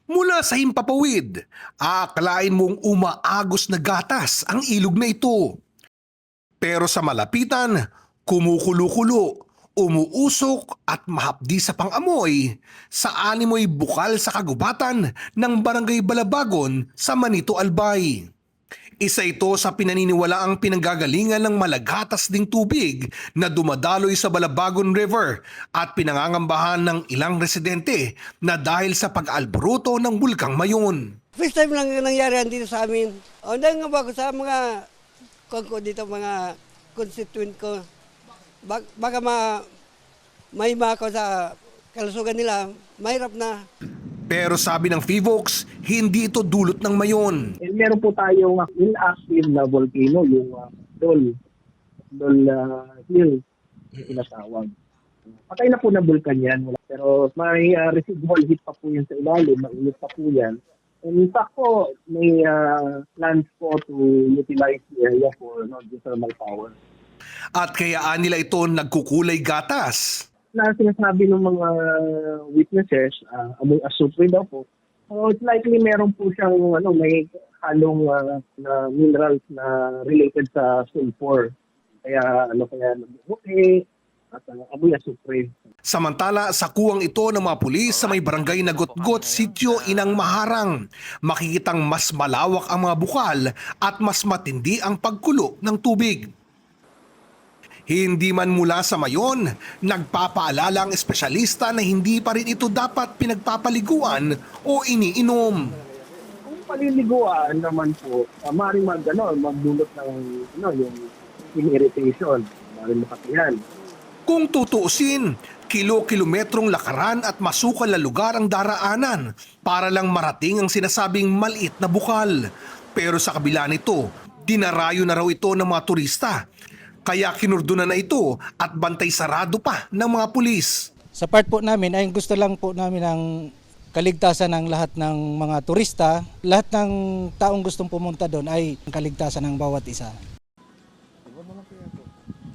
Mula sa himpapawid, aakalain mong umaagos na gatas ang ilog na ito. Pero sa malapitan, kumukulo-kulo, umuusok at mahapdi sa pangamoy sa animoy bukal sa kagubatan ng Barangay Balabagon sa Manito, Albay. Isa ito sa pinaniniwalaang pinanggagalingan ng malaghatas ding tubig na dumadaloy sa Balabagon River at pinangangambahan ng ilang residente na dahil sa pag-alboroto ng bulkang Mayon. First time lang nangyari yan dito sa amin. O, dahil nga ba ako sa mga ko dito, mga constituent ko, baka mahima ako sa kalusugan nila, mahirap na. Pero sabi ng FIVOX, hindi ito dulot ng Mayon. And meron po tayong inactive na volcano, yung Dol Hill, tinatawag. Patay na po na bulkan yan, pero may residual heat pa po yan sa ilalim, mainit pa po yan. And in fact po, may plans po to utilize the area for geothermal power. At kayaan nila ito nagkukulay gatas. Na sinasabi ng mga witnesses, amoy asupre daw po. So it's likely meron po siyang may halong na minerals na related sa sulfur. Kaya nabubuti at amoy asupre. Samantala, sa kuwang ito ng mga pulis sa may barangay na Gotgot, Sitio Inang Maharang, makikitang mas malawak ang mga bukal at mas matindi ang pagkulo ng tubig. Hindi man mula sa Mayon, nagpapaalala ang espesyalista na hindi pa rin ito dapat pinagpapaliguan o iniinom. Kung paliliguan naman po, maaaring magdulot ng yung skin irritation, maaaring makatiyan. Kung tutuusin, kilo-kilometrong lakaran at masukal na lugar ang daraanan para lang marating ang sinasabing maliit na bukal. Pero sa kabila nito, dinarayo na raw ito ng mga turista. Kaya kinurdunan na ito at bantay sarado pa ng mga pulis. Sa part po namin ay gusto lang po namin ang kaligtasan ng lahat ng mga turista. Lahat ng taong gustong pumunta doon ay kaligtasan ng bawat isa.